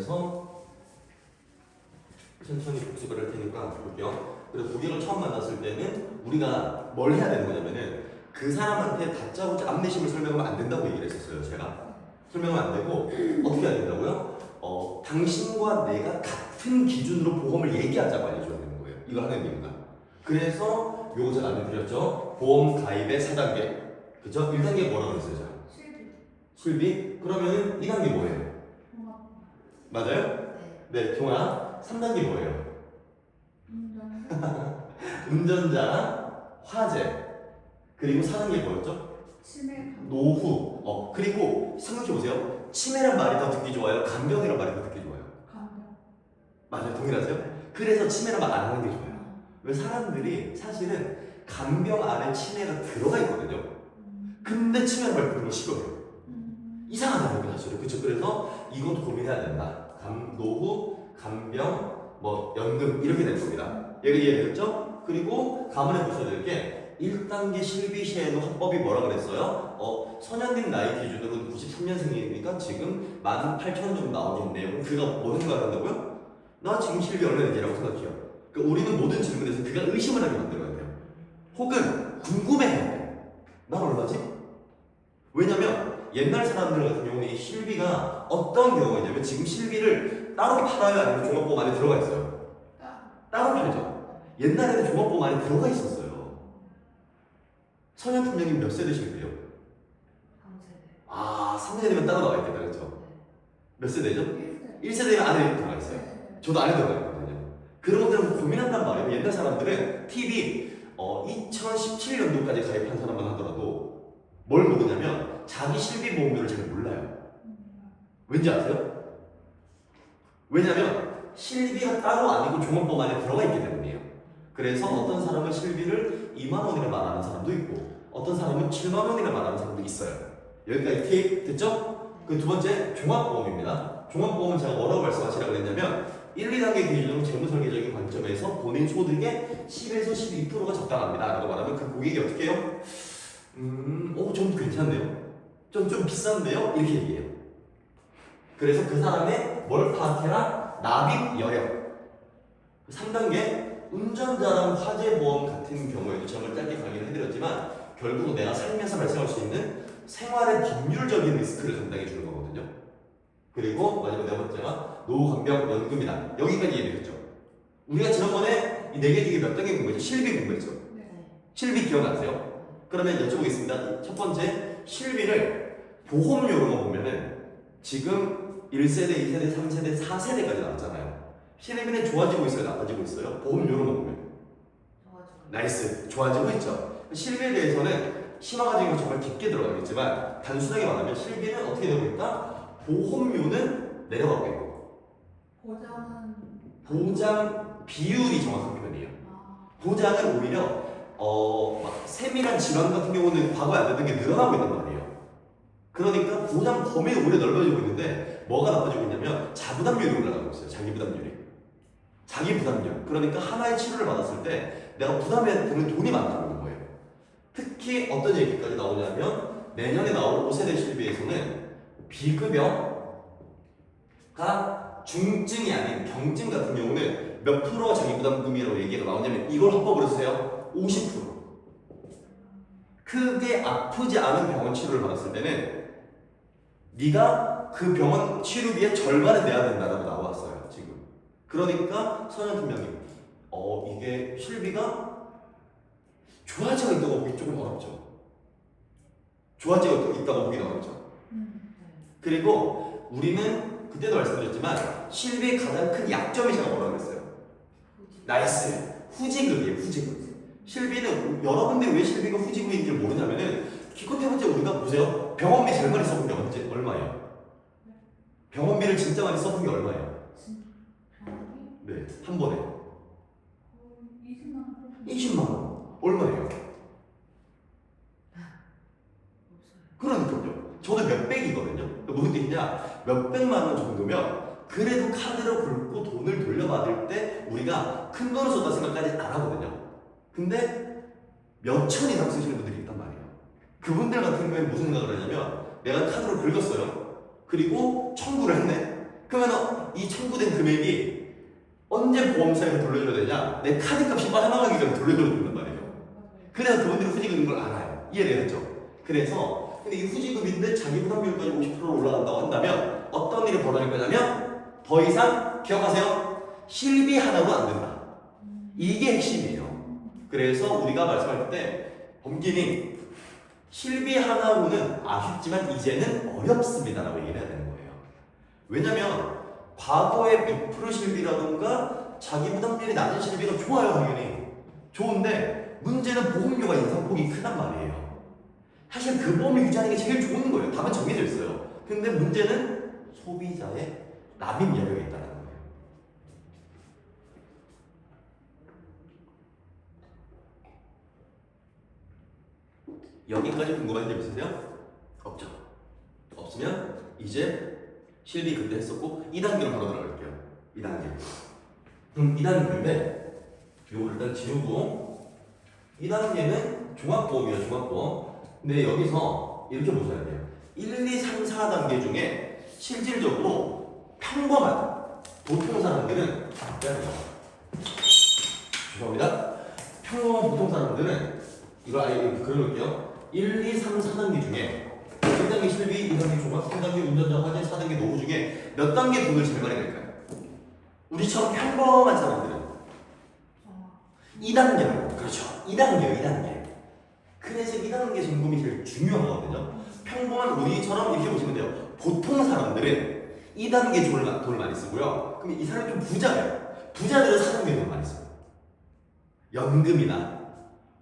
그래서 천천히 복습을 할 테니까 볼게요. 그래서 고객을 처음 만났을 때는 우리가 뭘 해야 되는 거냐면은 그 사람한테 다짜고짜 안내심을 설명하면 안 된다고 얘기를 했었어요. 제가 설명하면 안 되고 어떻게 해야 된다고요? 당신과 내가 같은 기준으로 보험을 얘기하자고 알려줘야 되는 거예요. 이거 하는 이유가. 그래서 요거 제가 알려드렸죠. 보험 가입의 4단계. 그죠? 1단계 뭐라고 그랬어요? 제가? 실비. 그러면은 2단계 뭐예요? 맞아요? 네, 종합. 3단계 뭐예요? 운전자, 화재. 그리고 4단계 뭐였죠? 노후. 그리고 생각해보세요. 치매란 말이 더 듣기 좋아요? 간병이란 말이 더 듣기 좋아요? 맞아요. 동일하세요? 그래서 치매란 말 안 하는 게 좋아요. 왜 사람들이 사실은 간병 안에 치매가 들어가 있거든요. 근데 치매란 말 부르는 거 싫어요. 이상하다는 거 사실은. 그쵸? 그래서 이것도 고민해야 된다. 노후, 간병, 연금 이렇게 될 겁니다. 얘가 이해되셨죠? 그리고 감안해 보셔야 될 게 1단계 실비시에는 헌법이 뭐라 그랬어요? 선현님 나이 기준으로 93년생이니까 지금 18,000원 정도 나오겠네요. 그가 뭐 생각한다고요? 나 지금 실비 얼마인지라고 생각해요. 그러니까 우리는 모든 질문에서 그가 의심을 하게 만들어야 돼요. 혹은 궁금해해야 돼요. 난 얼마지? 왜냐면 옛날 사람들 같은 경우는 이 실비가 어떤 경우가 있냐면 지금 실비를 따로 팔아요? 아니면 종합보험 안에 들어가 있어요? 따로 팔죠. 옛날에는 종합보험 안에 들어가 있었어요. 선현팀장님 몇 세대실비요? 3세대. 3세대면 따로 나와 있겠다, 그렇죠? 몇 세대죠? 1세대면 안에 들어가 있어요. 저도 안에 들어가 있거든요. 그런 것들은 고민한단 말이에요. 옛날 사람들은 TV 2017년도까지 가입한 사람만 하더라도 뭘 모르냐면 자기 실비 보험료를 잘 몰라요. 왠지 아세요? 왜냐면 실비가 따로 아니고 종합보험 안에 들어가 있기 때문이에요. 그래서 어떤 사람은 실비를 2만 원이라 말하는 사람도 있고 어떤 사람은 7만 원이라 말하는 사람도 있어요. 여기까지 팁 됐죠? 그 두 번째 종합보험입니다. 종합보험은 제가 뭐라고 말씀하시라고 그랬냐면 1, 2단계 기준으로 재무설계적인 관점에서 본인 소득의 10에서 12%가 적당합니다 라고 말하면 그 고객이 어떻게 해요? 좀 괜찮네요. 좀 비싼데요? 이렇게 얘기해요. 그래서 그 사람의 뭘 파악해라? 납입 여력. 3단계 운전자랑 화재보험 같은 경우에도 제가 짧게 강의를 해드렸지만 결국은 내가 살면서 발생할 수 있는 생활의 법률적인 리스크를 감당해 주는 거거든요. 그리고 마지막 네 번째가 노후간병 연금이다. 여기까지 이해되셨죠? 우리가 지난번에 이 4개 중에 몇 단계 공부했죠? 실비 공부했죠? 실비 기억나세요? 그러면 여쭤보겠습니다. 첫 번째, 실비를 보험료로 보면은 지금 1세대, 2세대, 3세대, 4세대까지 나왔잖아요. 실비는 좋아지고 있어요? 나빠지고 있어요? 보험료로 보면 나이스! 좋아지고 있죠? 실비에 대해서는 심화과정이 정말 깊게 들어가겠지만 단순하게 말하면 실비는 어떻게 되고 있다? 보험료는 내려가고 있고 보장 비율이 정확한 표현이에요. 보장은 오히려 세밀한 질환 같은 경우는 과거에 안 되던 게 늘어나고 있단 말이에요. 그러니까 보장 범위가 오히려 넓어지고 있는데 뭐가 나빠지고 있냐면 자부담률이 올라가고 있어요. 자기 부담률. 그러니까 하나의 치료를 받았을 때 내가 부담해야 되는 돈이 많다고 있는 거예요. 특히 어떤 얘기까지 나오냐면 내년에 나올 5세대 실비에서는 비급여가 중증이 아닌 경증 같은 경우는 몇 프로가 자기 부담금이라고 얘기가 나오냐면 이걸 합법으로 쓰세요. 50%. 크게 아프지 않은 병원 치료를 받았을 때는 네가 그 병원 치료비의 절반을 내야 된다라고 나왔어요. 지금. 그러니까 선현팀장님 이게 실비가 좋아지고 있다고 보기 조금 어렵죠. 좋아지고 있다고 보기 어렵죠. 그리고 우리는 그때도 말씀드렸지만 실비의 가장 큰 약점이 제가 뭐라고 그랬어요? 나이스! 후지급이에요. 후지급. 실비는 여러분들이 왜 실비가 후지급인지 모르냐면은 기껏 해봤자 우리가 보세요. 병원비 제일 많이 써본 게 얼마예요? 병원비를 진짜 많이 써본 게 얼마예요? 네, 한 번에 20만 원. 얼마예요? 그러니까요. 저도 몇백이거든요. 무슨 뜻이냐? 몇백만 원 정도면 그래도 카드로 긁고 돈을 돌려받을 때 우리가 큰 돈을 썼다 생각까지 안 하거든요. 근데 몇 천 이상 쓰시는 분들이 있단 말이에요. 그분들 같은 경우에 무슨 생각을 하냐면 내가 카드로 긁었어요. 그리고 청구를 했네. 그러면 이 청구된 금액이 언제 보험사에서 돌려줘야 되냐? 내 카드값이 빠져나가기 전에 돌려줘야 된단 말이에요. 그래야 그분들이 후지급인 걸 알아요. 이해되겠죠? 그래서 근데 이 후지급인데 자기 부담비율까지 50%로 올라간다고 한다면 어떤 일이 벌어질 거냐면 더 이상 기억하세요. 실비 하나도 안 된다. 이게 핵심이에요. 그래서 우리가 말씀할 때 법기는 실비 하나로는 아쉽지만 이제는 어렵습니다라고 얘기를 해야 되는 거예요. 왜냐면 과거의 100% 실비라던가 자기 부담률이 낮은 실비가 좋아요. 당연히 좋은데 문제는 보험료가 인상폭이 크단 말이에요. 사실 그 보험을 유지하는 게 제일 좋은 거예요. 답은 정해져 있어요. 근데 문제는 소비자의 납입 여력이 있다는 거예요. 여기까지 궁금한 점 있으세요? 없죠? 없으면 이제 실비 그때 했었고 2단계로 바로 들어갈게요. 2단계. 그럼 2단계인데 이거 일단 지우고 2단계는 종합보험이에요. 종합보험. 근데 여기서 이렇게 보셔야 돼요. 1, 2, 3, 4단계 중에 실질적으로 평범한 보통 사람들은 죄송합니다. 평범한 보통 사람들은 이거 아예 그려놓을게요. 1, 2, 3, 4단계 중에 1단계 실비, 2단계 종합, 3단계 운전자 화재, 4단계 노후 중에 몇 단계 돈을 제일 많이 낼까요? 우리처럼 평범한 사람들은 2단계라고. 그렇죠. 2단계요. 2단계. 그래서 2단계 점검이 제일 중요하거든요. 평범한 우리처럼 이렇게 보시면 돼요. 보통 사람들은 2단계 돈을 많이 쓰고요. 그럼 이 사람이 좀 부자예요. 부자들은 4단계 돈을 많이 써요. 연금이나.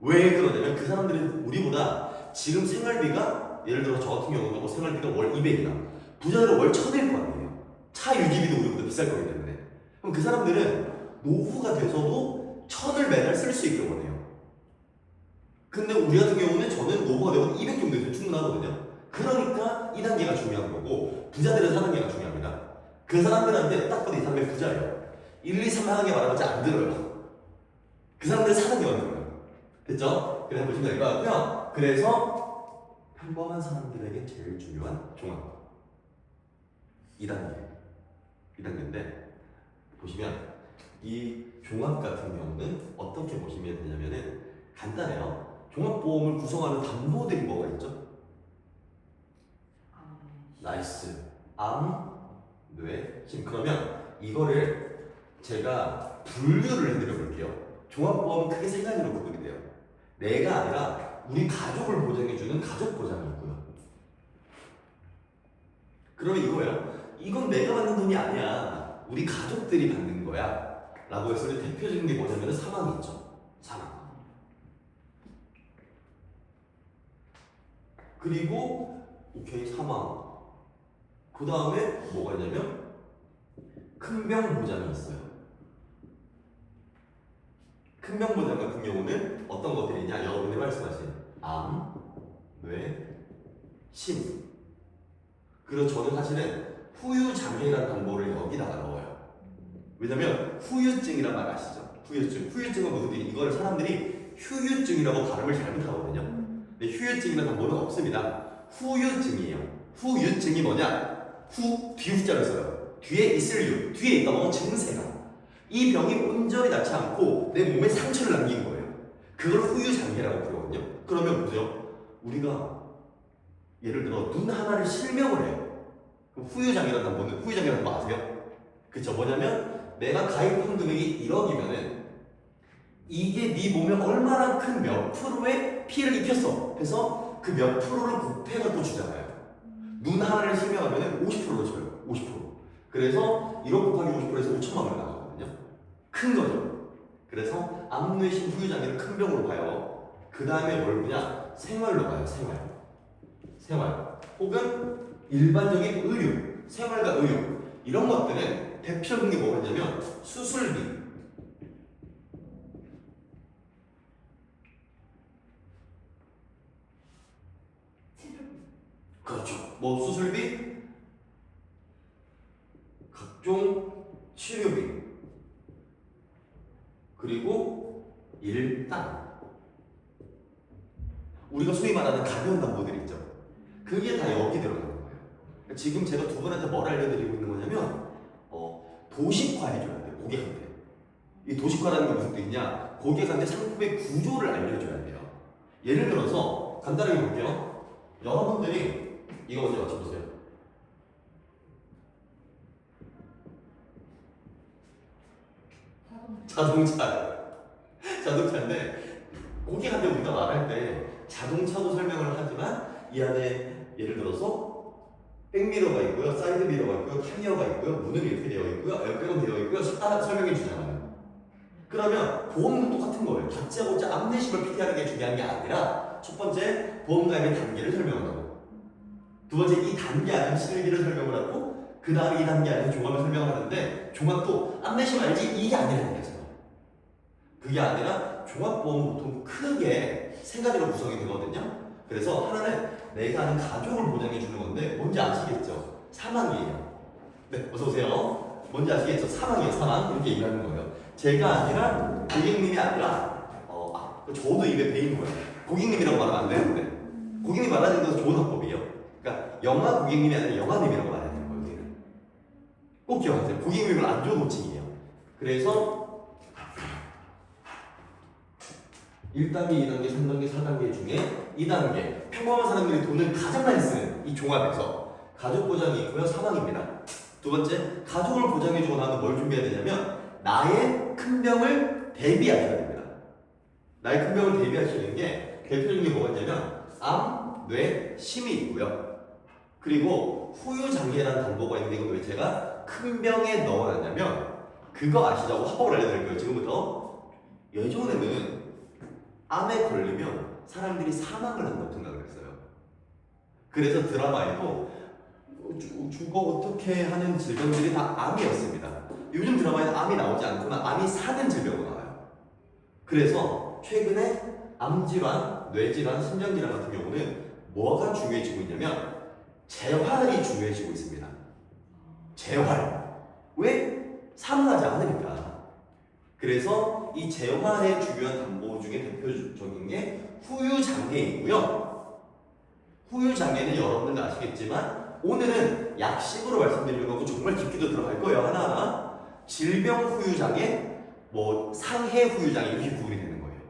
왜 그러냐면 그 사람들은 우리보다 지금 생활비가 예를 들어 저 같은 경우는 생활비가 월 200이다. 부자들은 월 1000일 거 아니에요. 차 유지비도 우리보다 비쌀 거기 때문에. 그럼 그 사람들은 노후가 돼서도 1000을 매달 쓸 수 있게 원해요. 근데 우리 같은 경우는 저는 노후가 되면 200 정도 있으면 충분하거든요. 그러니까 2단계가 중요한 거고 부자들은 4단계가 중요합니다. 그 사람들한테 딱 봐도 이 사람이 부자예요. 1, 2, 3, 4단계 말하면 안 들어요. 그 사람들은 4단계만 들어요. 됐죠? 그래서 보시면 될 것 같고요. 그래서 평범한 사람들에게 제일 중요한 종합 2단계인데 보시면 이 종합 같은 경우는 어떻게 보시면 되냐면은 간단해요. 종합보험을 구성하는 담보들이 뭐가 있죠? 나이스. 암, 뇌, 심. 그러면 이거를 제가 분류를 해드려 볼게요. 종합보험은 크게 세 가지로 구분이 돼요. 내가 아니라 우리 가족을 보장해주는 가족 보장이 있고요. 그러면 이거예요. 이건 내가 받는 돈이 아니야. 우리 가족들이 받는 거야. 라고 했을 때 대표적인 게 뭐냐면 사망이 있죠. 사망. 그리고 오케이 사망. 그 다음에 뭐가 있냐면 큰 병 보장이 있어요. 큰 병 보장 같은 경우는 어떤 것들이냐? 여러분이 말씀하신 암, 뇌, 심. 그리고 저는 사실은 후유장애라는 담보를 여기다가 넣어요. 왜냐면 후유증이란 말 아시죠? 후유증. 후유증은 뭐든지 이걸 사람들이 휴유증이라고 발음을 잘못하거든요. 근데 휴유증이라는 담보는 없습니다. 후유증이에요. 후유증이 뭐냐? 후, 뒤후자를 써요. 뒤에 있을 유, 뒤에 있다 보면 증세가. 이 병이 온전히 낫지 않고 내 몸에 상처를 남긴 거예요. 그걸 후유장애라고 부르거든요. 그러면 보세요. 우리가 예를 들어 눈 하나를 실명을 해요. 그럼 후유장애라는 담보는 후유장애라는 거 아세요? 그쵸? 뭐냐면 내가 가입한 금액이 1억이면은 이게 네 몸에 얼마나 큰 몇 프로의 피해를 입혔어. 그래서 그 몇 프로를 곱해갖고 주잖아요. 눈 하나를 실명하면 50%로 줘요. 50%. 그래서 1억 곱하기 50%에서 5천만 원이 나가거든요. 큰 거죠. 그래서 암뇌심 후유장애를 큰 병으로 봐요. 그 다음에 뭘 보냐? 생활로 봐요. 생활. 혹은 일반적인 의료, 생활과 의료. 이런 것들은 대표적인 게 뭐가 있냐면 수술비. 그렇죠. 뭐 수술비, 각종 치료비, 그리고 일당. 우리가 소위 말하는 가벼운 담보들이 있죠. 그게 다 여기 들어가는 거예요. 지금 제가 두 분한테 뭘 알려드리고 있는 거냐면 도식화해줘야 돼요. 고객한테. 이 도식화라는 게 무슨 뜻이냐? 고객한테 상품의 구조를 알려줘야 돼요. 예를 들어서 간단하게 볼게요. 여러분들이 이거 먼저 맞춰보세요. 자동차인데 고객한테 우리가 말할 때 자동차도 설명을 하지만 이 안에 예를 들어서 백미러가 있고요, 사이드 미러가 있고요, 타이어가 있고요, 문은 이렇게 되어 있고요, 에어백은 되어 있고요, 설명해 주잖아요. 그러면 보험도 똑같은 거예요. 다짜고짜 안내심을 PT하는 게 중요한 게 아니라 첫 번째 보험 가입의 단계를 설명하고 두 번째 이 단계 안에 실비를 설명을 하고 그 다음에 이 단계 안에 종합을 설명을 하는데 종합도 안내심 알지? 이게 아니라는 거죠. 그게 아니라 종합보험 보통 크게 세 가지로 구성이 되거든요. 그래서 하나는 내가 아는 가족을 보장해 주는 건데 뭔지 아시겠죠? 사망이에요. 네, 어서 오세요. 뭔지 아시겠죠? 사망이에요, 사망. 이렇게 얘기하는 거예요. 제가 아니라 고객님이 아니라 저도 입에 배인 거예요. 고객님이라고 말하면 안 되는데 고객님 말하는 것도 좋은 화법이에요. 그러니까 영화 고객님이 아니라 영화님이라고 말해야 되는 거예요. 여기는 꼭 기억하세요. 고객님은 안 좋은 호칭이에요. 그래서 1단계, 2단계, 3단계, 4단계 중에 2단계 평범한 사람들이 돈을 가장 많이 쓰는 이 종합에서 가족 보장이 있고요. 사망입니다. 두 번째, 가족을 보장해주고 나면 뭘 준비해야 되냐면 나의 큰 병을 대비하셔야 됩니다. 나의 큰 병을 대비하시는 게 대표적인 게 뭐가 있냐면 암, 뇌, 심이 있고요. 그리고 후유장애라는 단보가 있는데 이건 왜 제가 큰 병에 넣어놨냐면 그거 아시죠? 화법을 알려드릴게요. 지금부터. 예전에는 암에 걸리면 사람들이 사망을 한다고 생각을 했어요. 그래서 드라마에도 죽어 어떻게 하는 질병들이 다 암이었습니다. 요즘 드라마에는 암이 나오지 않지만 암이 사는 질병으로 나와요. 그래서 최근에 암질환, 뇌질환, 심장질환 같은 경우는 뭐가 중요해지고 있냐면 재활이 중요해지고 있습니다. 재활. 왜? 사망하지 않으니까. 그래서 이 재활의 중요한 담보 중에 대표적인 게 후유장애이고요. 후유장애는 여러분들 아시겠지만 오늘은 약식으로 말씀드리려고 하고 정말 깊게도 들어갈 거예요. 하나하나. 질병 후유장애, 상해 후유장애 이렇게 구분이 되는 거예요.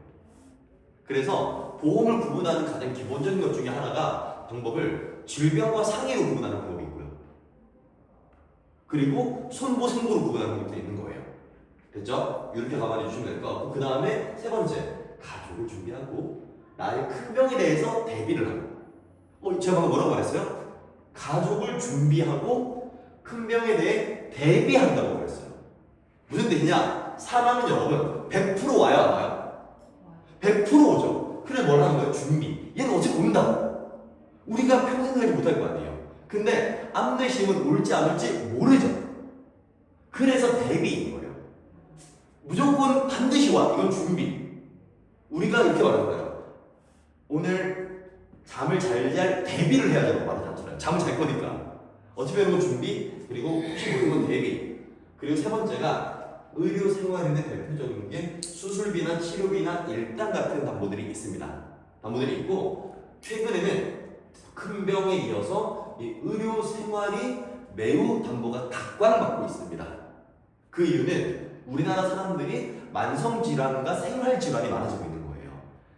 그래서 보험을 구분하는 가장 기본적인 것 중에 하나가 방법을 질병과 상해로 구분하는 방법이 있고요. 그리고 손보, 생보로 구분하는 방법도 있는 거예요. 됐죠? 이렇게 가만히 주시면 될 것 같고 그 다음에 세 번째, 가족을 준비하고 나의 큰 병에 대해서 대비를 하고 제가 방금 뭐라고 말했어요? 가족을 준비하고 큰 병에 대해 대비한다고 그랬어요. 무슨 뜻이냐? 사람은 여러분 100% 와요 안 와요? 100% 오죠. 그래 뭘 하는 거예요? 준비. 얘는 어차피 온다고. 우리가 평생 살지 못할 거 아니에요. 근데 암내심은 올지 안 올지 모르죠. 그래서 대비인 거예요. 무조건 반드시 와. 이건 준비. 우리가 이렇게 말하는 거예요. 오늘 잠을 잘 잘 대비를 해야 되고 말하지 않잖아요. 잠을 잘 거니까. 어차피 하는 건 준비, 그리고 혹시 모르는 건 대비. 그리고 세 번째가 의료 생활인데 대표적인 게 수술비나 치료비나 일당 같은 담보들이 있습니다. 담보들이 있고 최근에는 큰 병에 이어서 이 의료 생활이 매우 담보가 각광받고 있습니다. 그 이유는 우리나라 사람들이 만성질환과 생활질환이 많아지고 있는 거예요.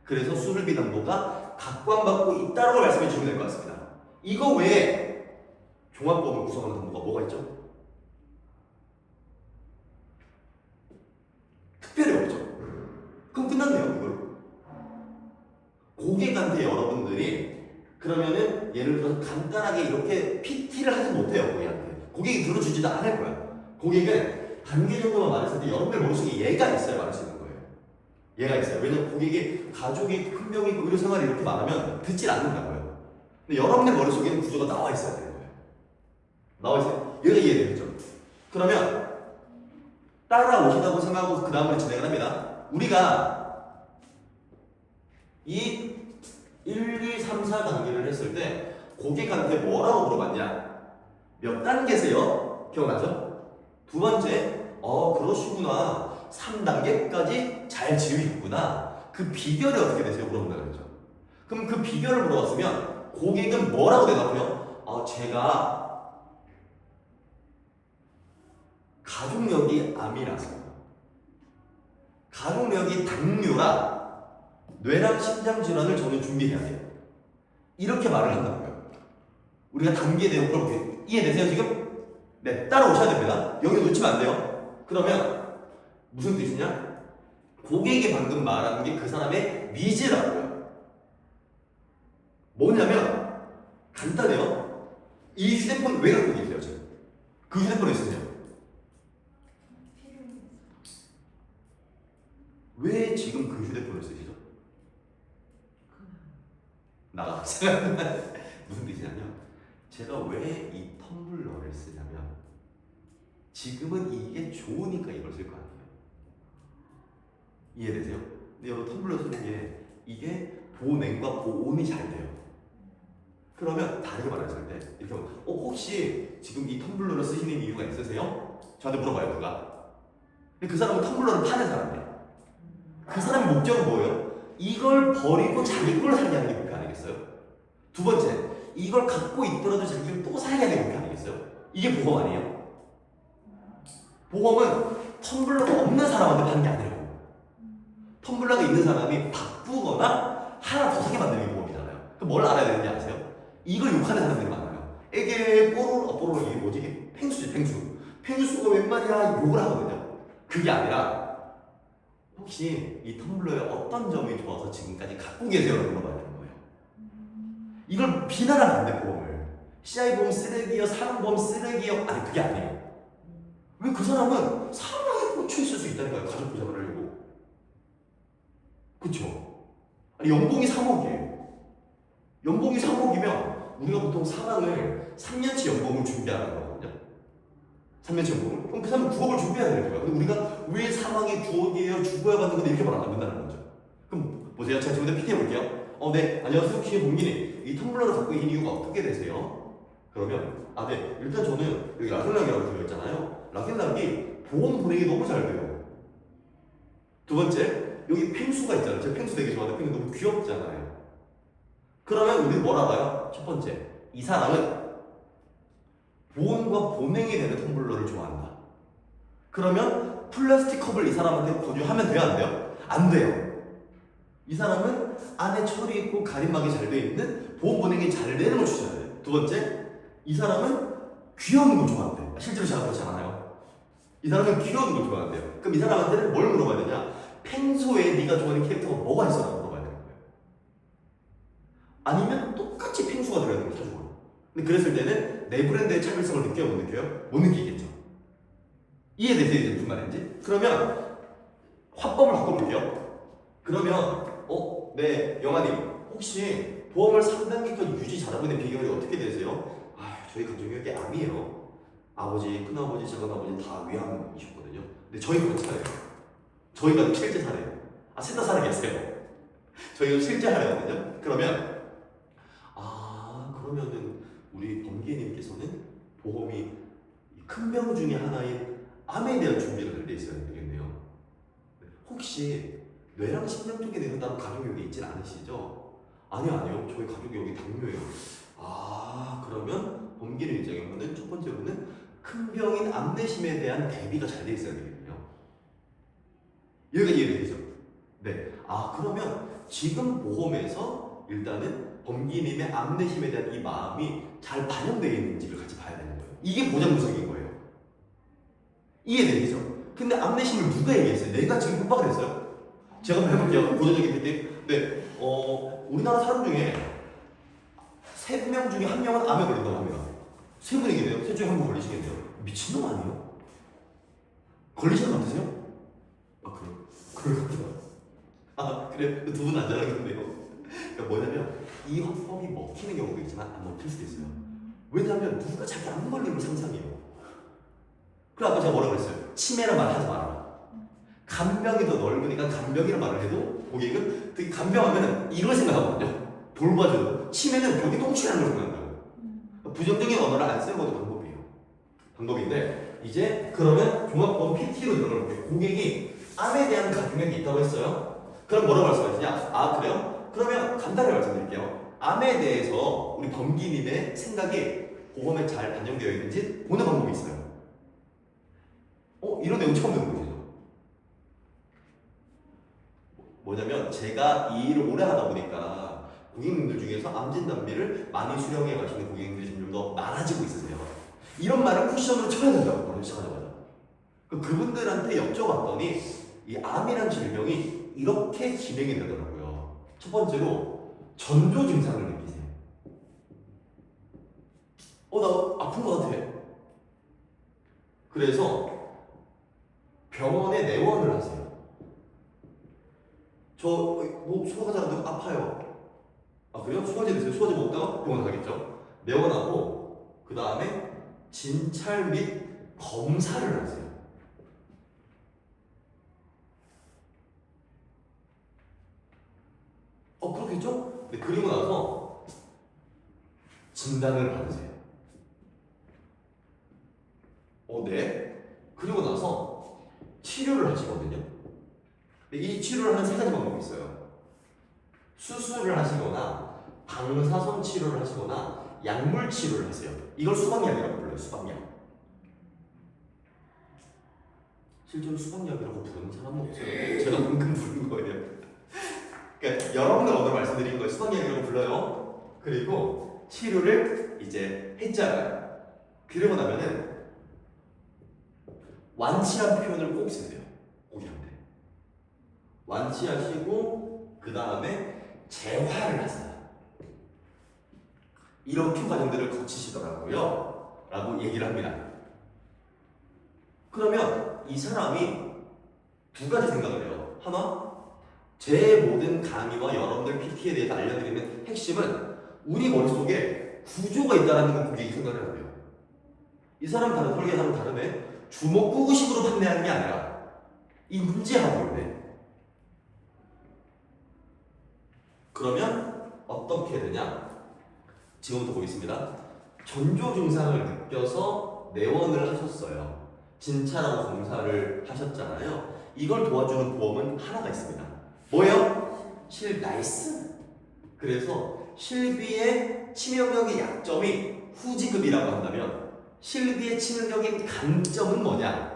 그래서 수술비 담보가 각광받고 있다고 말씀해 주시면 될 것 같습니다. 이거 외에 종합보험을 구성하는 담보가 뭐가 있죠? 특별히 없죠. 그럼 끝났네요, 이걸로. 고객한테 여러분들이 그러면은 예를 들어서 간단하게 이렇게 PT를 하지 못해요, 고객한테. 고객이 들어주지도 않을 거야. 고객은 단계 정도만 말했을 때 여러분들 머릿속에 얘가 있어야 말할 수 있는 거예요. 얘가 있어요. 왜냐면 고객이 가족이 큰 병이 있고 의료생활이 이렇게 많으면 듣질 않는다고요. 근데 여러분들 머릿속에는 구조가 나와 있어야 되는 거예요. 나와 있어요. 얘가 이해되겠죠? 그러면 따라오시다고 생각하고 그 다음으로 진행을 합니다. 우리가 이 1, 2, 3, 4단계를 했을 때 고객한테 뭐라고 물어봤냐? 몇 단계세요? 기억나죠? 두 번째, 그러시구나. 3단계까지 잘 지으셨구나. 그 비결이 어떻게 되세요? 물어본다는 거죠. 그럼 그 비결을 물어봤으면 고객은 뭐라고 대답해요? 제가 가족력이 암이라서, 가족력이 당뇨라 뇌랑 심장 질환을 저는 준비해야 돼요. 이렇게 말을 한다고요. 우리가 단계 내용으로 이해되세요 지금? 네, 따라오셔야 됩니다. 여기 놓치면 안 돼요. 그러면 무슨 뜻이냐? 고객이 방금 말하는 게 그 사람의 니즈라고요. 뭐냐면 간단해요. 이 휴대폰 왜 갖고 계세요 지금? 그 휴대폰에 있으세요? 왜 지금 그 휴대폰을 쓰시죠? 나가. 무슨 뜻이냐면 제가 왜 이 텀블러를 쓰냐면 지금은 이게 좋으니까 이걸 쓸 거 아니에요. 이해되세요? 근데 여러분 텀블러 쓰는 게 이게 보냉과 보온이 잘 돼요. 그러면 다르게 말했을 때 이렇게 혹시 지금 이 텀블러를 쓰시는 이유가 있으세요? 저한테 물어봐요 누가. 근데 그 사람은 텀블러를 파는 사람이에요. 그 사람의 목적은 뭐예요? 이걸 버리고 자기 걸 사게 하는 게 목표 아니겠어요? 두 번째, 이걸 갖고 있더라도 자기를 또 사게 하는 게 목표 아니겠어요? 이게 보험 아니에요? 보험은 텀블러가 없는 사람한테 파는 게 아니라고. 텀블러가 있는 사람이 바쁘거나 하나 더 사게 만드는 게 보험이잖아요. 그럼 뭘 알아야 되는지 아세요? 이걸 욕하는 사람들이 많아요. 이게 뽀로로 이게 뭐지? 펭수지 펭수. 펭수가 웬 말이야? 욕을 하거든요. 그게 아니라 혹시 이 텀블러의 어떤 점이 좋아서 지금까지 갖고 계세요? 물어봐야 되는 거예요. 이걸 비난하면 안 돼, 보험을. CI보험 쓰레기요, 사람보험 쓰레기요. 아니, 그게 아니에요. 왜 그 사람은 사랑에 꽂혀 있을 수 있다니까요, 가족 보장을 하려고. 그쵸? 아니, 연봉이 3억이에요. 연봉이 3억이면 우리가 보통 사랑을 3년치 연봉을 준비하는 거거든요. 3년치 연봉을. 그럼 그 사람은 9억을 준비해야 되는 거예요. 근데 우리가 왜 사망이 9억이에요? 죽어야 받는 건데 이렇게 말하면 안 된다는 거죠. 그럼 보세요. 제가 지금부터 PT 해볼게요. 네. 안녕하세요. 혹시 동기님. 이 텀블러를 갖고 계신 이유가 어떻게 되세요? 그러면 네. 일단 저는 여기 라켄락이라고 들어있잖아요. 라켄락이 보험 보내기 너무 잘 돼요. 두 번째, 여기 펭수가 있잖아요. 제가 펭수 되게 좋아하는데 펭수 너무 귀엽잖아요. 그러면 우리는 뭘 알아요? 첫 번째, 이 사람은 보온과 보냉이 되는 텀블러를 좋아한다. 그러면 플라스틱 컵을 이 사람한테 권유하면 돼요? 안 돼요? 안 돼요. 이 사람은 안에 철이 있고 가림막이 잘 되어 있는 보온 보냉이 잘 되는 걸 추천해야 돼요. 두 번째, 이 사람은 귀여운 걸 좋아한대. 실제로 제가 그렇지 않아요. 이 사람은 귀여운 걸 좋아한대요. 그럼 이 사람한테는 뭘 물어봐야 되냐? 평소에 네가 좋아하는 캐릭터가 뭐가 있어? 라고 물어봐야 되는 거예요. 아니면 똑같이 펭수가 들어야 되는 걸 사주고. 근데 그랬을 때는 내 브랜드의 차별성을 느껴요? 못 느껴요? 못 느끼겠죠. 이해되세요? 이제 무슨 말인지? 그러면 화법을 바꿔볼게요. 그러면 네, 영아님 혹시 보험을 3단계까지 유지 잘하고 있는 비결이 어떻게 되세요? 저희 가족이 암이에요. 아버지, 큰아버지, 작은아버지 다 위암이셨거든요. 근데 저희가 괜찮아요. 저희가 실제 사례요. 셋 다 살아 계세요. 저희가 실제 사례거든요. 그러면 그러면은 우리 범기님께서는 보험이 큰 병 중에 하나인 암에 대한 준비를 할 때 있어야 되겠네요. 혹시 뇌랑 심장 쪽에 내는 다른 가족력이 있진 않으시죠? 아니요. 저희 가족력이 당뇨예요. 그러면 범기님 입장에서는 첫 번째로는 큰 병인 암내심에 대한 대비가 잘 돼 있어야 되겠네요. 여기가 이해되죠? 네. 그러면 지금 보험에서 일단은 범기님의 암내심에 대한 이 마음이 잘 반영되어 있는지를 같이 봐야 되는 거예요. 이게 보장 구성인 거예요. 이해되죠? 근데 암내심을 누가 얘기했어요? 내가 지금 협박을 했어요? 제가 한번 해볼게요. 고전적인 PT. 네. 우리나라 사람 중에 3명 중에 1명은 암에 걸린다고 합니다. 3분이겠네요. 3 중에 1분 걸리시겠네요. 미친놈 아니에요? 걸리신 것 같으세요? 그럴 것 같아요. 그래. 2분 안전하겠는데요. 그러니까 뭐냐면 이 화법이 먹히는 경우도 있지만 안 먹힐 수도 있어요. 왜냐하면 누가 자기 암 걸리는 걸 상상해요. 그럼 아까 제가 뭐라고 그랬어요? 치매란 말 하지 말아라. 간병이 더 넓으니까 간병이란 말을 해도 고객은 되게 간병하면 이걸 생각하거든요. 돌봐줘도. 치매는 벽이 똥치라는 걸 생각한다고. 부정적인 언어를 안 쓰는 것도 방법인데 이제 그러면 종합보험 PT로 들어갈게요. 고객이 암에 대한 가족력이 있다고 했어요. 그럼 뭐라고 말씀하시냐? 그래요? 그러면 간단히 말씀드릴게요. 암에 대해서 우리 범기님의 생각이 보험에 잘 반영되어 있는지 보는 방법이 있어요. 이런 내용 처음 듣는 거죠. 뭐냐면 제가 이 일을 오래 하다 보니까 고객님들 중에서 암 진단비를 많이 수령해 가시는 고객님들이 점점 더 많아지고 있으세요. 이런 말을 쿠션으로 쳐야 된다고 바로 시작하자마자. 그분들한테 여쭤봤더니 이 암이란 질병이 이렇게 진행이 되더라고요. 첫 번째로 전조 증상을 느끼세요. 나 아픈 것 같아. 그래서 병원에 내원을 하세요. 뭐 소화가 잘 안 되고 아파요. 그래요? 소화제 드세요. 소화제 먹다가 병원 가겠죠. 내원하고 그 다음에 진찰 및 검사를 하세요. 그렇겠죠? 네, 그리고 나서 진단을 받으세요. 네. 그리고 나서 치료를 하시거든요. 이 치료를 하는 세 가지 방법이 있어요. 수술을 하시거나 방사선 치료를 하시거나 약물 치료를 하세요. 이걸 수박약이라고 불러요. 수박약. 실제로 수박약이라고 부르는 사람은 없어요. 제가 방금 부른 거예요. 그러니까 여러분들 오늘 말씀드린 걸 수박약이라고 불러요. 그리고 치료를 이제 했잖아요. 그러고 나면은 완치란 표현을 꼭 쓰세요. 고객한테. 완치하시고 그 다음에 재활을 하세요. 이렇게 과정들을 거치시더라고요. 라고 얘기를 합니다. 그러면 이 사람이 두 가지 생각을 해요. 하나, 제 모든 강의와 여러분들 PT에 대해서 알려드리는 핵심은 우리 머릿속에 구조가 있다는 걸 고객이 생각을 해야 돼요. 이 사람 다른 설계사람 다르네. 주먹구구식으로 판매하는 게 아니라 인지하고 있네. 그러면 어떻게 되냐? 지금부터 보겠습니다. 전조 증상을 느껴서 내원을 하셨어요. 진찰하고 검사를 하셨잖아요. 이걸 도와주는 보험은 하나가 있습니다. 뭐예요? 실나이스. 그래서 실비의 치명적인 약점이 후지급이라고 한다면 실비의 치명적인 강점은 뭐냐?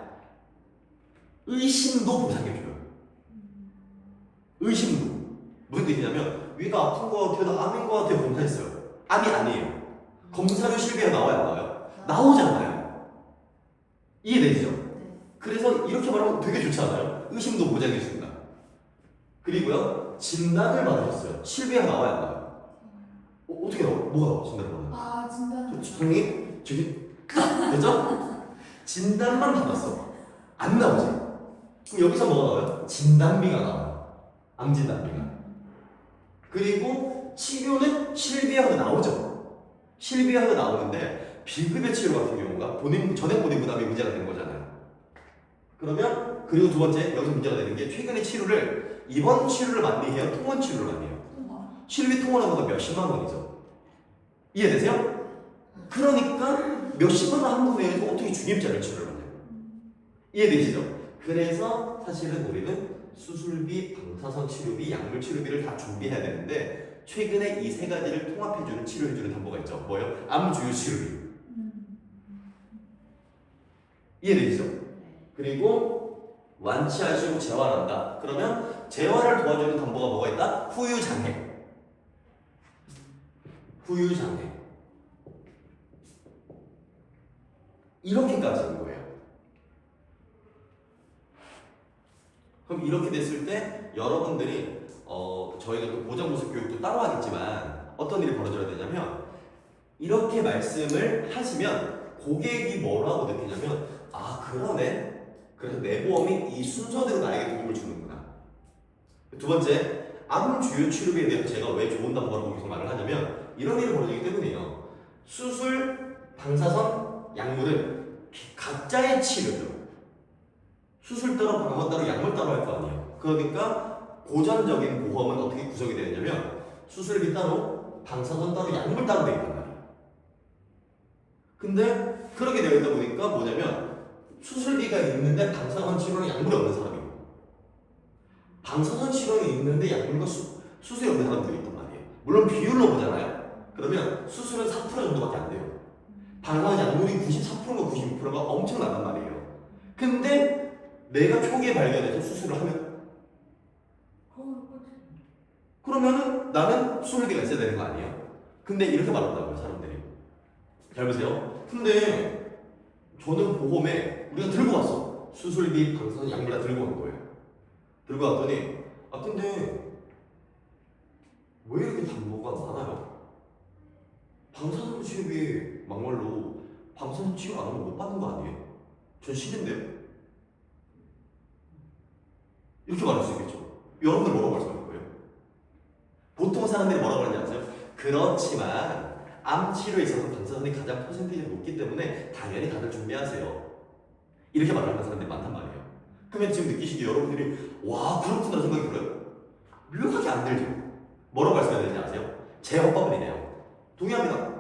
의심도 보상해줘요. 의심도. 무슨 뜻이냐면 위가 아픈 거 같아요. 암인 거 같아요. 검사했어요. 암이 아니에요. 검사로 실비가 나와요? 안 나와요? 나오잖아요. 이해되시죠? 그래서 이렇게 말하면 되게 좋지 않아요? 의심도 보장해줍니다. 그리고요, 진단을 받으셨어요. 실비가 나와요? 안 나와요? 어떻게 나와요? 뭐가 나와요? 진단을 받아요? 진단. 선생님, 저기 됐죠? 진단만 받았어. 안 나오지? 그럼 여기서 뭐가 나와요? 진단비가 나와요. 암 진단비가. 그리고 치료는 실비하고 나오죠. 실비하고 나오는데 비급여 치료 같은 경우가 전액 본인 부담이 문제가 되는 거잖아요. 그러면 그리고 두 번째 여기서 문제가 되는 게 최근에 치료를 입원 치료를 많이 해요? 통원 치료를 많이 해요? 실비 통원하는 거 몇십만 원이죠. 이해되세요? 그러니까 몇십만 원 한 분에 어떻게 중입자를 치료를 받나요? 이해되시죠? 그래서 사실은 우리는 수술비, 방사선 치료비, 약물 치료비를 다 준비해야 되는데 최근에 이 세 가지를 통합해주는 치료해주는 담보가 있죠. 뭐예요? 암주요 치료비. 이해되시죠? 그리고 완치하시고 재활한다. 그러면 재활을 도와주는 담보가 뭐가 있다? 후유장애. 후유장애. 이렇게까지인 거예요. 그럼 이렇게 됐을 때 여러분들이 저희가 또 보장보습 교육도 따로 하겠지만 어떤 일이 벌어져야 되냐면 이렇게 말씀을 하시면 고객이 뭐라고 느끼냐면 그러네. 그래서 내 보험이 이 순서대로 나에게 도움을 주는구나. 두 번째, 암 주요 치료비에 대해서 제가 왜 좋은 담보라고 계속 말을 하냐면 이런 일이 벌어지기 때문이에요. 수술, 방사선, 약물은 각자의 치료죠. 수술 따로, 방사선 따로, 약물 따로 할 거 아니에요. 그러니까 고전적인 보험은 어떻게 구성이 되느냐면 수술비 따로, 방사선 따로, 약물 따로 되어 있단 말이에요. 근데 그렇게 되어 있다 보니까 뭐냐면 수술비가 있는데 방사선 치료는 약물이 없는 사람이고 방사선 치료는 있는데 약물과 수술이 없는 사람들이 있단 말이에요. 물론 비율로 보잖아요. 그러면 수술은 4% 정도밖에 안 돼요. 방사선 약물이 94%가 96%가 엄청나단 말이에요. 근데 내가 초기에 발견해서 수술을 하면 그러면은 나는 수술비가 있어야 되는 거 아니에요? 근데 이렇게 말한다고요, 사람들이. 잘 보세요. 근데 저는 보험에 우리가 들고 왔어. 수술비, 방사선, 약물 다 들고 간 거예요. 들고 왔더니 근데 왜 이렇게 담보가 많아요? 방사선 치료비 막말로 방사선 치료 안 하면 못 받는 거 아니에요? 전 싫은데요? 이렇게 말할 수 있겠죠. 여러분들 뭐라고 말씀할 거예요? 보통 사람들이 뭐라고 하는지 아세요? 그렇지만 암 치료에 있어서 방사선이 가장 퍼센테이지가 높기 때문에 당연히 다들 준비하세요. 이렇게 말하는 사람들이 많단 말이에요. 그러면 지금 느끼시기에 여러분들이 와 그렇구나 생각이 들어요? 묘하게 안 들죠. 뭐라고 말씀해야 되는지 아세요? 제 허법이네요. 동의합니다.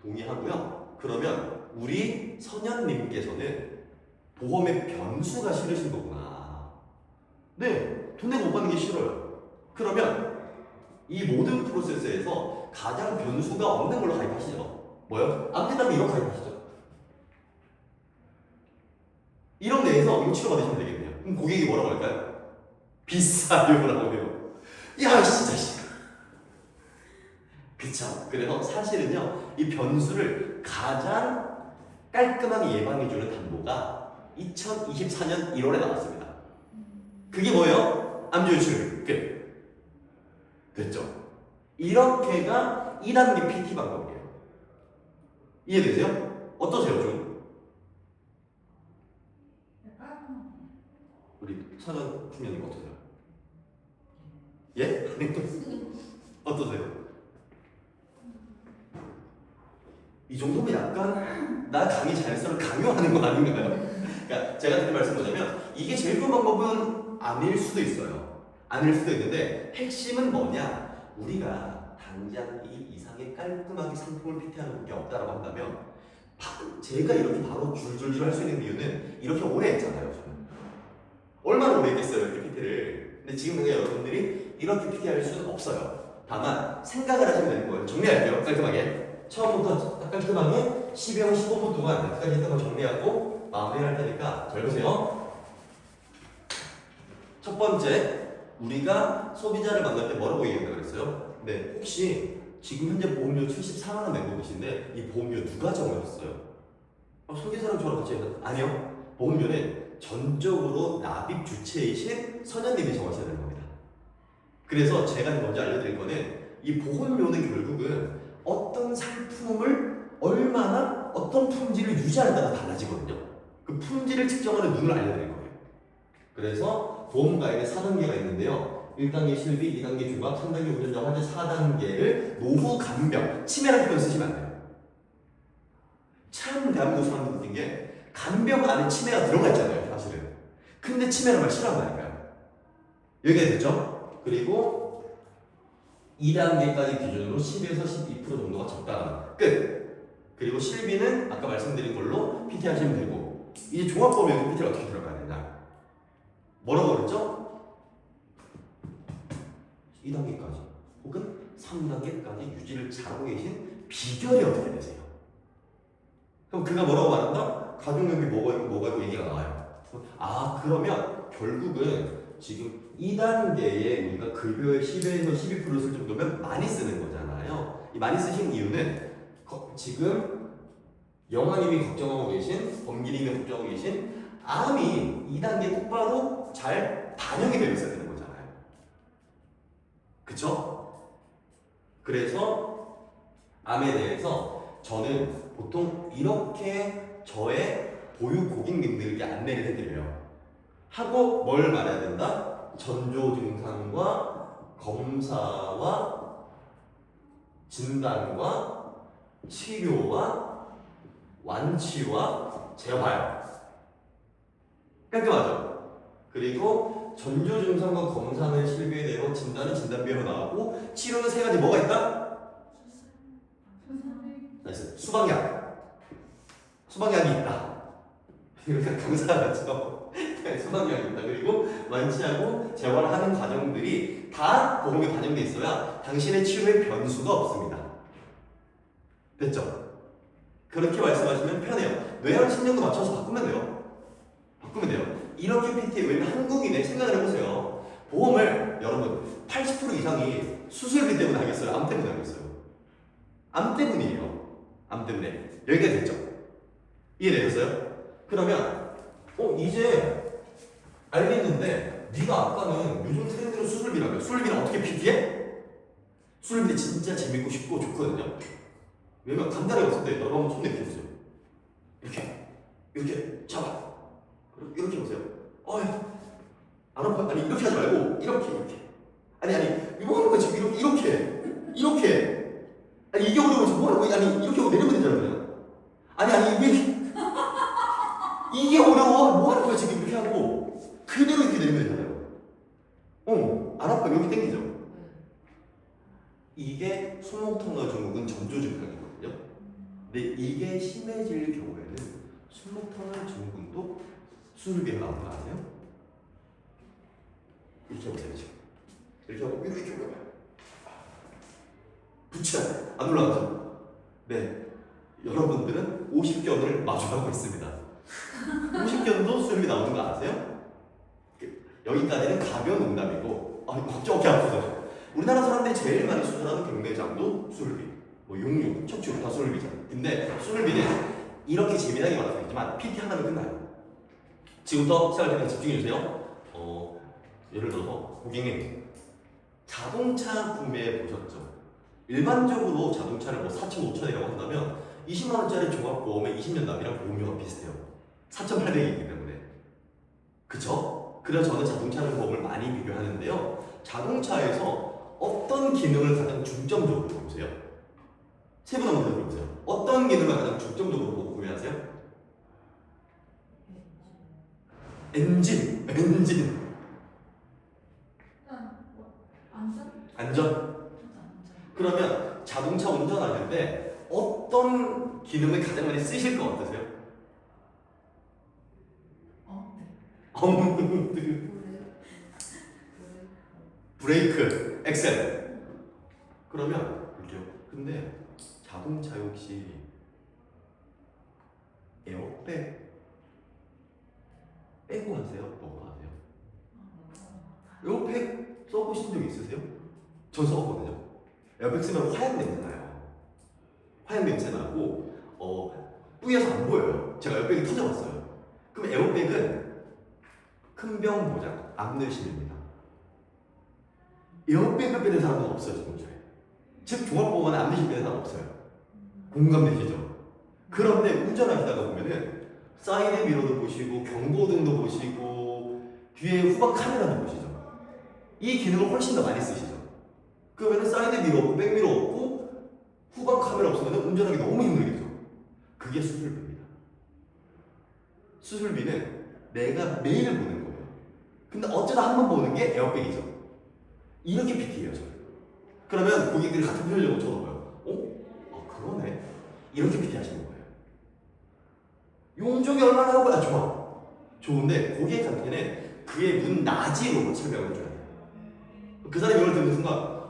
동의하고요. 그러면 우리 선현님께서는 보험의 변수가 싫으신 거구나. 네, 돈 내고 못 받는 게 싫어요. 그러면 이 모든 프로세스에서 가장 변수가 없는 걸로 가입하시죠. 뭐요? 안 된다면 이런 가입하시죠. 이런 데에서 이거 치료받으시면 되겠네요. 그럼 고객이 뭐라고 할까요? 비싸요라고 해요. 야, 진짜 씨. 그쵸? 그래서 사실은요, 이 변수를 가장 깔끔하게 예방해주는 담보가 2024년 1월에 나왔습니다. 그게 뭐예요? 암조율 끝. 됐죠? 이렇게가 2단계 PT 방법이에요. 이해되세요? 어떠세요, 좀? 우리 선현 팀장님 어떠세요? 예? 어떠세요? 이 정도면 약간 나 강의 잘했어를 강요하는 거 아닌가요? 그러니까 제가 드린 말씀 뭐냐면 이게 제일 좋은 방법은 아닐 수도 있어요. 아닐 수도 있는데 핵심은 뭐냐? 우리가 당장 이 이상의 깔끔하게 상품을 PT하는 게 없다라고 한다면 제가 이렇게 바로 줄줄줄 할 수 있는 이유는 이렇게 오래 했잖아요. 저는. 얼마나 오래 했겠어요, 이렇게 PT를. 근데 지금 그냥 여러분들이 이렇게 PT할 수는 없어요. 다만 생각을 하시면 되는 거예요. 정리할게요, 깔끔하게. 처음부터 깔끔하게 10에서 15분 동안 여기까지 했던 거 정리하고 마무리할 테니까 잘 보세요. 첫 번째, 우리가 소비자를 만날 때 뭐라고 얘기한다고 그랬어요? 네, 혹시 지금 현재 보험료 74만 원 내고 계신데 이 보험료 누가 정하셨어요? 설계사랑 저랑 같이 해서 아니요. 보험료는 전적으로 납입 주체이신 선현님이 정하셔야 되는 겁니다. 그래서 제가 먼저 알려드릴 거는 이 보험료는 결국은 어떤 상품을 얼마나 어떤 품질을 유지하는가가 달라지거든요. 그 품질을 측정하는 눈을 알려드릴 거예요. 그래서 보험가입에 4단계가 있는데요. 1단계 실비, 2단계 중과, 3단계 운전자 화재, 4단계를 노후 간병, 치매라는 표현 쓰시면 안 돼요. 참 대한민국 사람들 느낀 게 간병 안에 치매가 들어가 있잖아요, 사실은. 근데 치매를 말 싫어한다니까요. 여기가 됐죠? 그리고 2단계까지 기준으로 10에서 12% 정도가 적당한 끝. 그리고 실비는 아까 말씀드린 걸로 PT 하시면 되고 이제 종합보험료 PT가 어떻게 들어가야 되냐? 뭐라고 그랬죠? 2단계까지 혹은 3단계까지 유지를 잘하고 계신 비결이 어떻게 되세요? 그럼 그가 뭐라고 말한다? 가족력이 뭐가 있고 얘기가 나와요. 그러면 결국은 지금 2단계에 우리가 급여의 10에서 12%를 쓸 정도면 많이 쓰는 거잖아요. 이 많이 쓰신 이유는 지금 영화님이 걱정하고 계신, 범기님이 걱정하고 계신 암이 2단계 똑바로 잘 반영이 되어 있어야 되는 거잖아요. 그쵸? 그래서 암에 대해서 저는 보통 이렇게 저의 보유 고객님들에게 안내를 해드려요. 하고 뭘 말해야 된다? 전조 증상과 검사와 진단과 치료와 완치와 재활. 깔끔하죠? 그리고 전조 증상과 검사는 실비대로, 진단은 진단비로 나오고 치료는 3가지 뭐가 있다? 나이스. 수방약이 있다. 그러니까 강사같죠. 수방약이 있다. 그리고 완치하고 재활하는 과정들이 다 보험에 반영돼 있어야 당신의 치료에 변수가 없습니다. 됐죠? 그렇게 말씀하시면 편해요. 뇌랑 신경도 맞춰서 바꾸면 돼요. 바꾸면 돼요. 이렇게 PT, 왜냐면 한국인의 생각을 해보세요. 보험을 여러분 80% 이상이 수술비 때문에 하겠어요? 암 때문에 하겠어요? 암 때문이에요. 암 때문에. 여기까지 됐죠? 이해되셨어요? 그러면 이제 알겠는데 네가 아까는 요즘 트렌드로 수술비라며. 수술비는 어떻게 PT해? 수술비 진짜 재밌고 쉽고 좋거든요. 왜냐면 간단하게 봤을 때 여러분 손 내밀어보세요. 이렇게 잡아. 이렇게 보세요. 안 아파. 아니 이렇게 하지 말고 이렇게. 아니 뭐 하는 거야 지금 이렇게. 아니 이게 어려워 지금 뭐 하는 거야? 아니 이렇게 하고 내리면 되잖아 그냥. 아니 이게 어려워. 뭐 하는 거야 지금 이렇게 하고 그대로 이렇게 내리면 되잖아요. 안 아파. 여기 당기죠. 이게 손목통과 증후군 전조증상이거든요. 근데 이게 심해질 경우에는 손목통과 증후군도 수술비가 나오는 거 아세요? 이렇게 해보세요 지금. 이렇게 하고 이렇게 올라가요. 붙여 안 올라가죠? 네, 여러분들은 50견을 마주하고 있습니다. 50견도 수술비 나오는 거 아세요? 여기까지는 가벼운 농담이고 어깨 아프죠? 우리나라 사람들이 제일 많이 수술하는 경매장도 수술비, 용육, 척추 다 수술비잖아요. 근데 수술비는 이렇게 재미나게 말하지만 PT 하나면 끝나요. 지금부터 시작할 때 집중해주세요. 예를 들어서 고객님 자동차 구매해 보셨죠? 일반적으로 자동차를 4천, 5천이라고 한다면 20만 원짜리 종합보험의 20년 납이랑 보험료가 비슷해요. 4,800이기 때문에. 그쵸? 그래서 저는 자동차는 보험을 많이 비교하는데요. 자동차에서 어떤 기능을 가장 중점적으로 보세요? 세 분 한번 들어보세요. 어떤 기능을 가장 중점적으로 보고 구매하세요? 엔진. 안전. 그러면 자동차 운전하실 때 어떤 기능을 가장 많이 쓰실 것 같으세요? 브레이크, 엑셀. 그러면 볼게요. 근데 자동차 혹시 에어백 빼고 하세요? 넣고 하세요? 에어백 써보신 적 있으세요? 전 써봤거든요. 에어백 쓰면 화약 냄새 나요. 화약 냄새 나고 뿌여서 안 보여요. 제가 에어백이 터져봤어요. 그럼 에어백은 큰 병 보장, 암내심입니다. 에어백을 빼는 사람은 없어요, 자동차에. 즉 종합보험은 암내심 빼는 사람 없어요. 공감되시죠? 그런데 운전하시다가 보면은 사이드 미러도 보시고 경고등도 보시고 뒤에 후방 카메라도 보시죠. 이 기능을 훨씬 더 많이 쓰시죠. 그러면은 사이드 미러 없고 백미러 없고 후방 카메라 없으면 운전하기 너무 힘들겠죠. 그게 수술비입니다. 수술비는 내가 매일 보는 거예요. 근데 어쩌다 한 번 보는 게 에어백이죠. 이렇게 PT예요, 저는. 그러면 고객들이 같은 표현을 쳐다봐요. 그러네. 이렇게 PT 하시는 거예요. 용적이 얼마나 하고 좋아. 좋은데 고객한테는 그의 눈 낮이로 설명을 해줘야 돼요. 그 사람이 이걸 듣는 순간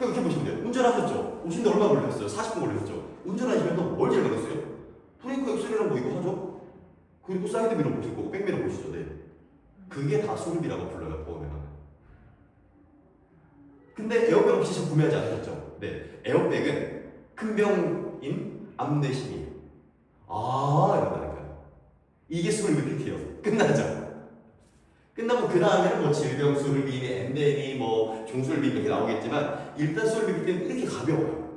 이렇게 보시면 돼요. 운전하셨죠? 오신데 얼마 걸리셨어요? 40분 걸리셨죠? 운전하시면서 뭘 제일 많이 써요? 브레이크 엑셀이랑 이거 하죠? 그리고 사이드 미러 보실 거고 백미러 보시죠. 네. 그게 다 수술비라고 불러요, 보험에 가면. 근데 에어백 없이 지금 구매하지 않으셨죠? 네. 에어백은 큰 병인 암내심이 이런다니까요. 이게 수술비 PT예요. 끝나죠? 끝나면 그 다음에는 질병 수술비, 엔데미, 중술비 이렇게 나오겠지만 일단 수술비 PT는 이렇게 가벼워요.